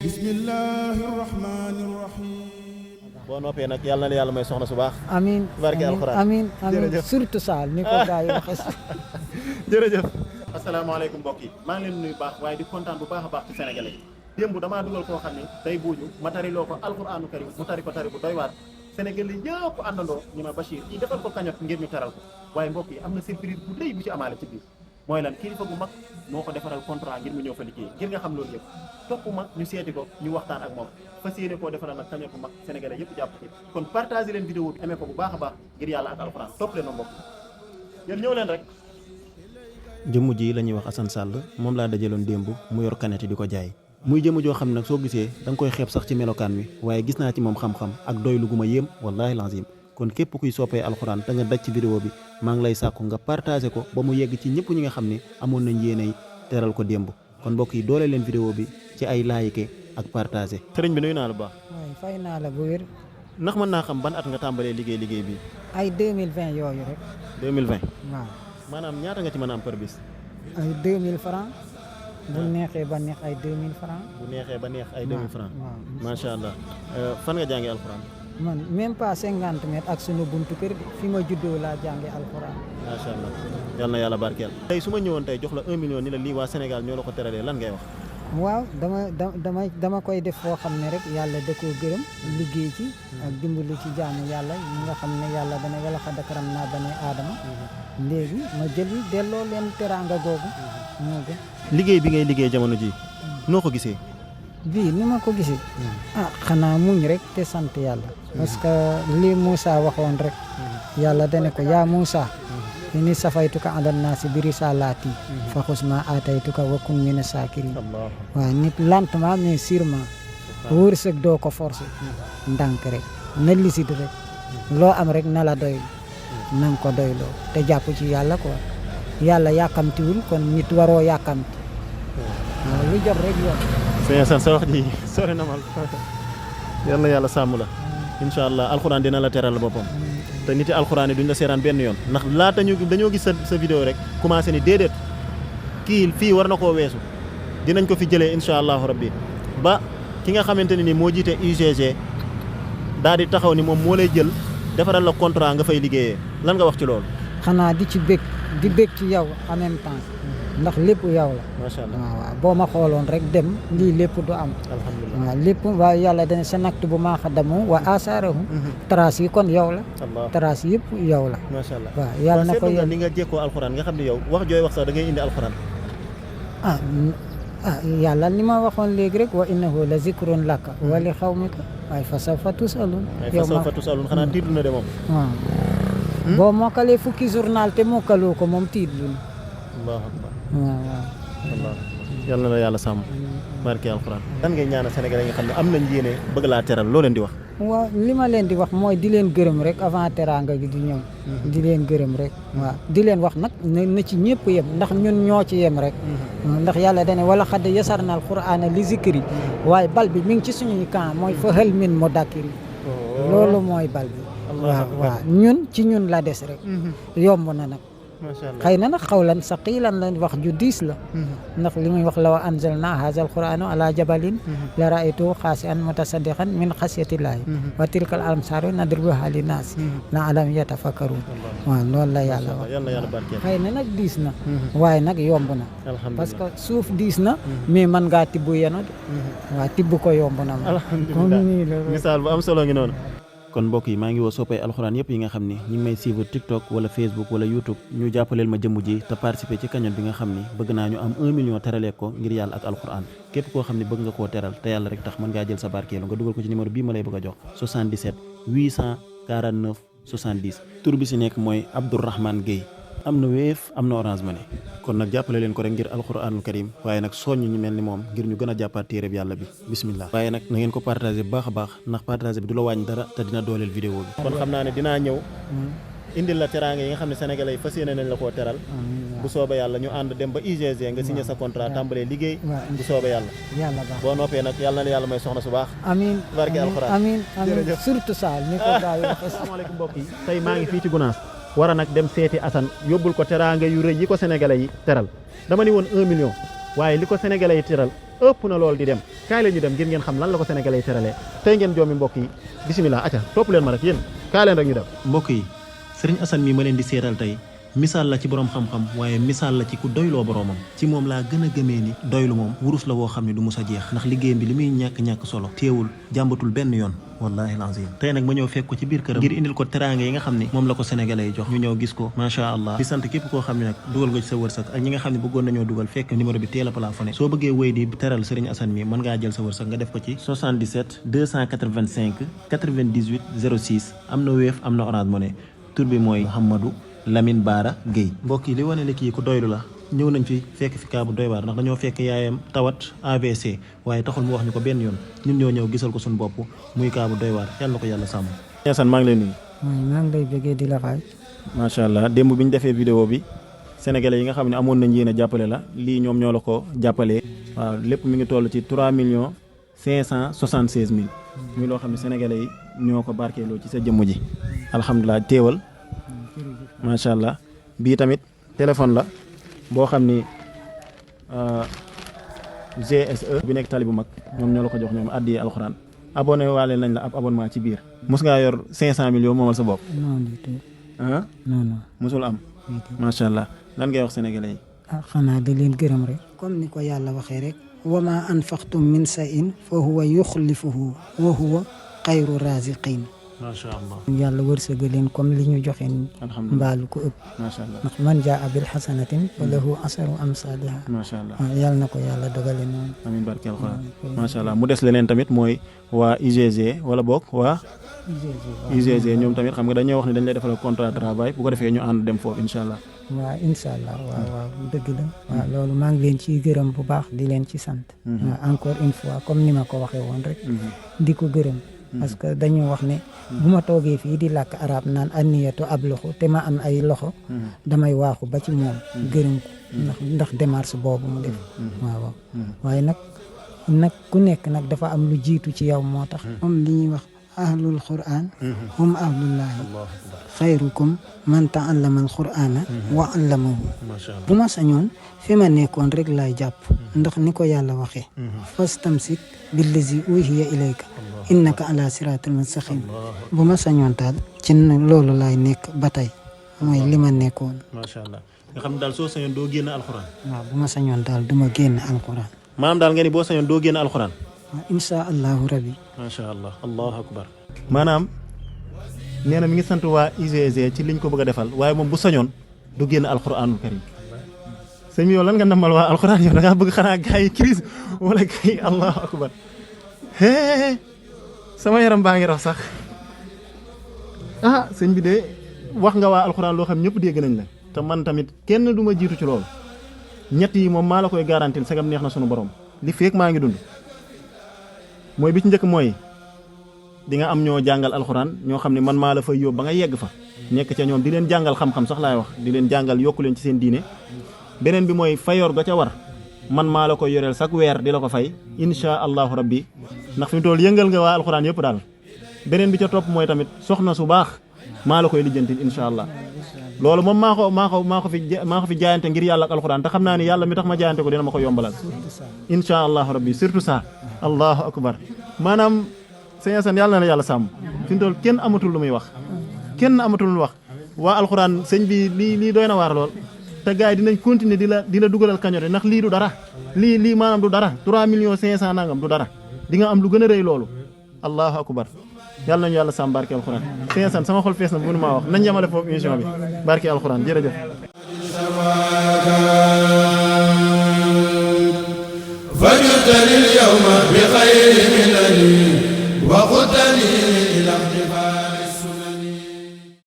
bismillahi rahmani rahim. boo noppee nag yàlla na la yàlla may soxna su baax. amiin barke alxuraan amiin jërëjëf surtout Saal ni ko gars yi waxee. jërëjëf. asalaamaaleykum mbokk yi maa ngi leen nuyu baax waaye di kontaan bu baax a baax ci sénégalais yi démb damaa dugal koo xam ne day buuju ma tari loo ko alxuraanu karim mu tari ko tari bu doy waar sénégalais yëpp àndandoo ñu ma Bachir yi defal ko kañot ngir ñu teral ko waaye mbokk yi am na surprise bu rëy bu ci amaale ci biir mooy lan kilifa bu mag moo ko defaral contrat ngir mu ñëw fa liggéey ngir nga xam loolu yëpp topp ma ñu seeti ko ñu waxtaan ak moom fas yéene koo defaral nag kañot bu mag sénégalais yëpp jàpp ci kon partagé leen vidéo bi amee ko bu baax a baax ngir yàlla ak alxuraan topp leen ma mbokk yéen ñëw leen rek. jëmm ji la ñuy wax Assane Sall moom laa dajaloon démb mu yor kaneti di ko jaay muy jëmm joo xam ne nag soo gisee da nga koy xeeb sax ci melokaan wi waaye gis naa ci moom xam-xam ak doylu gu ma yéem wallaahi lazim kon képp kuy soppee alxuraan da nga daj ci vidéo bi maa ngi lay sàkku nga partagé ko ba mu yegg ci ñëpp ñi nga xam ne amoon nañ yéenay teral ko démb kon mbokk yi doole leen vidéo bi ci ay like ak partagé. sëriñ bi nuyu naa la baax. waaye fay naa la bu wér. ndax mën naa xam ban at nga tàmbalee liggéey bi. ay 2020 yooyu rek. 2020. waaw. maanaam ñaata nga ci mën a am par bis. ay 2000 francs bu neexee ba neex ay 2000 francs. bu neexee ba neex ay 2000 francs. waaw macha allah fan nga jàngee alxuraan. man même pas 50 mètres ak sunu buntu kër bi fi ma juddoo laa jàngee alxuraan. macha allah yal na yàlla barkeel. tey su ma ñëwoon tey jox la 1 million ni la lii waa Sénégal ñoo la ko teralee lan ngay wax. waaw dama koy def foo xam ne rek yàlla da koo gërëm liggéey ci ak dimbali ci jaamu yàlla ñi nga xam ne yàlla dana wala xad karam naa bani aadama léegi ma jël delloo leen teraanga googu moo gën. liggéey bi ngay liggéey jamono ji noo ko gisee. bii ni ma ko gisee xanaa muñ rek te sant yàlla parce que li Moussa waxoon rek yàlla dane ko yaa Moussa inni safaytuka ala naasi bi risalaati fa xus ma aataytuka wa kun mina saakirin waaw nit lentement mais sûrement wërsëg doo ko forcé ndànk rek na lisit rek loo am rek na la doy na nga ko doyloo te jàpp ci yàlla quoi yàlla yàkkamtiwul kon nit waroo yàkkamti waaw lu jot rek yoon. sëñ Assane sa wax ji sori na mal yal na yàlla sàmm la incha allah alxuraan dina la teral boppam te niti alxuraan yi duñ la seeraan benn yoon ndax laata dañoo gis sa vidéo rek commencé ni déedéet kii fii war na koo weesu dinañ ko fi jëlee incha allahu rabbi ba ki nga xamante ne ni moo jiite UGG daal di taxaw ni moom moo lay jël defaral la contrat nga fay liggéeyee lan nga wax ci loolu. xanaa di ci bég di bég ci yow en même temps ndax lépp yow la. macha allah waaw boo ma xooloon rek dem lii lépp du am. alhamdulilah waaw lépp waaw yàlla dana sa naktu bu maa xadamu wa asaarahu trace yi kon yow la. trace yëpp yow la. macha allah waaw yàlla na ko seetlu nga ni nga jékkoo alxuraan nga xam ne yow wax jooy wax sax da ngay indi alxuraan. yàlla li ma waxoon léegi rek wa innahu la zikrun laka wa li xawmika waaye fa sawfa tusalun. yow fa sawfa tusalun xanaa tiitlu na de moom. waaw boo mokkalee fukki journal te mokkaloo ko moom tiitlu na. allahu akbar. waaw yal na la yàlla sàmm barke alxuraan. lan ngay ñaanal Sénégalais yi nga xam ne am nañ yéene bëgg laa teral loo leen di wax. waaw li ma leen di wax mooy di leen gërëm rek avant teraanga gi di ñëw. di leen gërëm rek. waaw di leen wax nag na ci ñëpp yem ndax ñun ñoo ci yem rek. ndax yàlla dane wala xadd yasarna al qur'ana li zikri waaye bal bi mi ngi ci suñuy camp mooy fa hal min mudakkiri loolu mooy bal bi. waaw ñun ci ñun la des rek. yomb na nag. macha allah xëy na nag xawlan saqiilan la wax ju diis la. ndax li muy wax la wa anzalna haazal qur'aana ala jabalin la ra'aytuhu xaashi'an mutasaddiqan min xashyatillaahi wa tilkal amsaalu nadribuhaa linnaasi la'allahum yatafakkaruun. waaw loolu la yàlla wax. yal na yàlla barkeel. xëy na nag diis na. waaye nag yomb na. parce que suuf diis na. mais mën ngaa tibb yeno de. waaw tibb ko yomb na ma. alhamdulilah misaal bu am solo ngi noonu. kon mbokk yi maa ngi woo soppay alxuraan yëpp yi nga xam ni ñu ngi may suivre TikTok wala Facebook wala YouTube ñu jàppaleel ma jëmm ji te participer ci cagnotte bi nga xam ni bëgg naa ñu am 1 million teralee ko ngir yàlla ak alxuraan képp koo xam ne bëgg nga koo teral te yàlla rek tax mën ngaa jël sa barkeelu nga dugal ko ci numéro bii ma lay bëgg a jox 77 849 70 tur bi si nekk mooy Abdourahmane Gueye am na Wave am na Orange Money kon nag jàppale leen ko rek ngir alxuraanul karim waaye nag soññ ñu mel ni moom ngir ñu gën a jàppaat téereb yàlla bi bismillah waaye nag na ngeen ko partagé bu baax a baax ndax partagé bi du la wàññi dara te dina dooleel vidéo bi kon xam naa ne dinaa ñëw indil la teraanga yi nga xam ne sénégalais yi fas yéene nañ la koo teral bu soobee yàlla ñu ànd dem ba UGG nga signé sa contrat tàmbalee liggéey bu soobee yàlla boo noppee nag yàlla na la yàlla may soxna su baax amiin barke alxuraan amiin amiin surtout Saal ni ko gars yi waxee. asalaamaaleykum mbokk yi tey maa ngi fii ci Gunaas war a nag dem seeti Assane yóbbul ko teraanga yu rëy yi ko sénégalais yi teral dama ni woon 1 million waaye li ko sénégalais yi teral ëpp na loolu di dem kaay leen ñu dem ngir ngeen xam lan la ko sénégalais yi teralee tey ngeen joomi mbokk yi bisimilah aca topp leen ma rek yéen kaay leen rek ñu dem. mbokk yi sëriñ Assane mi ma leen di seetal tey misaal la ci borom xam-xam waaye misaal la ci ku doyloo boromam ci moom laa gën a gëmee ni doylu moom wurus la woo xam ne du mus a jeex ndax liggéeyam bi li muy ñàkk-ñàkk solo teewul jàmbatul benn yoon wallahi alazim tey nag ma ñëw fekk ko ci biir këram ngir indil ko teraanga yi nga xam ne moom la ko sénégalais yi jox ñu ñëw gis ko macha allah di sant képp koo xam ne nag dugal nga ci sa wërsëg ak ñi nga xam ne bëggoon nañoo dugal fekk numéro bi teel a plafonné soo bëggee wéy di teral sëriñ Assane mi mën ngaa jël sa wërsëg nga def ko ci 77 285 98 06 am na Wave am na Orange Money tur bi mooy Mouhamadou Lamine Bara Gueye mbokk yi li wane ne kii ku doylu la ñëw nañ fi fekk fi kaa bu doy waar ndax dañoo fekk yaayam tawat AVC waaye taxul mu wax ñu ko benn yoon ñun ñoo ñëw gisal ko suñu bopp muy kaa bu doy waar yàlla na ko yàlla sàmm. Assane maa ngi lay nuyu. maa ngi lay bëggee di la fay. macha allah démb bi ñu defee vidéo bi sénégalais yi nga xam ne amoon nañ yéen a jàppale la lii ñoom ñoo la ko jàppalee. waaw lépp mi ngi toll ci 3 millions 576 mille muy loo xam ne sénégalais yi ñoo ko barkeeloo ci sa jëmm ji alhamdulilah teewal. macha allah bii tamit téléphone la boo xam ni GSE bi nekk tali bu mag ñoom ñoo la ko jox ñoom addi alxuraan abonné waale nañ la ab abonnement ci biir mos ngaa yor 500 millions moomal sa bopp. non du tout. ah non. mosul am. macha allah lan ngay wax sénégalais yi. xanaa di leen gërëm rek. comme ni ko yàlla waxee rek. wa ma anfaqtum min shay'in fa huwa yuxlifuhu wa huwa xayru raziqin. macha allah yàlla wërsëgal leen comme li ñu joxe alhamdulilah mbaalu ko ëpp. macha allah ndax man jaa bil xasanatin fa lahu asaru amsaliha. macha allah yàlla na ko yàlla dogale noonu. amiin barke alxuraan macha allah mu des leneen tamit mooy waa UGG wala boog waa. UGG ñoom tamit xam nga dañoo wax ne dañ lay defal contrat travail bu ko defee ñu ànd dem foofu incha allah. waaw incha allah waaw dëgg la. waaw loolu maa ngi leen ciy gërëm bu baax di leen ci sant. waaw encore une fois comme ni ma ko waxee woon rek. di ko gërëm. parce que dañu wax ne. bu ma toogee fii di làkk arab naan anniyatu ab loxo te ma am ay loxo. damay waaxu ba ci moom. gërëm ko ndax démarche boobu mu def. waaw waaye nag ku nekk nag dafa am lu jiitu ci yow moo tax. comme li ñuy wax ahlul quran hum ahlullahi xayrukum man taallama al qurana wa allamahu. bu ma sañoon fi ma nekkoon rek laay jàpp ndax ni ko yàlla waxee fastamsik billazi uhiya ilayka innaka ala siratal mustaqim. bu ma sañoon daal ci loolu laay nekk ba tey mooy li ma nekkoon. macha allah nga xam ne daal soo sañoon doo génn alxuraan. waaw bu ma sañoon daal du ma génn alxuraan. maanaam daal nga ni boo sañoon doo génn alxuraan. waaw incha allahu rabi. macha allah allahu akbar. maanaam nee na mi ngi sant waa UGG ci liñ ko bëgg a defal waaye moom bu sañoon du génn alxuraanul karim. sëñ bi yow lan nga namal waa alxuraan yow da ngaa bëgg xanaa gars yi crise wala gars yi allahu akbar. sama yaram baa ngi rax sax sëñ bi de wax nga waa alxuraan loo xam ñëpp dégg nañ la te man tamit kenn du ma jiitu ci loolu ñett yi moom maa la koy garantil sagam neex na sunu borom li feek maa ngi dund mooy bi ci njëkk mooy di nga am ñoo jàngal alxuraan ñoo xam ne man maa la fay yóbbu ba nga yegg fa nekk ca ñoom di leen jàngal xam-xam sax laay wax di leen jàngal yokku leen ci seen diine beneen bi mooy fayoor ga ca war man maa la koy yoreel chaque weer di la ko fay insha allahu rabbi ndax fi mu toll yëngal nga waa alxuraan yëpp daal beneen bi ca topp mooy tamit soxna su baax maa la koy lijjantil insha allah loolu moom maa ko fi jaayante ngir yàlla ak alxuraan te xam naa ni yàlla mi tax ma jaayante ko dina ma ko yombalal insha allahu rabbi surtout ça allahu akbar maanaam sëñ Assane yàlla na la yàlla sàmm fi mu toll kenn amatul lu muy wax waa alxuraan sëñ bi lii doy na waar lool te gars yi dinañ continuer di la dugalal kañote ndax lii du dara lii maanaam du dara 3 millions 500 nangam du dara di nga am lu gën a rëy loolu allahu akbar yàlla nañu yàlla sàmm barke alxuraan sëñ Assane sama xol fees na bu nu maa wax nañ yemale foofu émission bi barke alxuraan jërëjëf fajtani al yawma bi xayri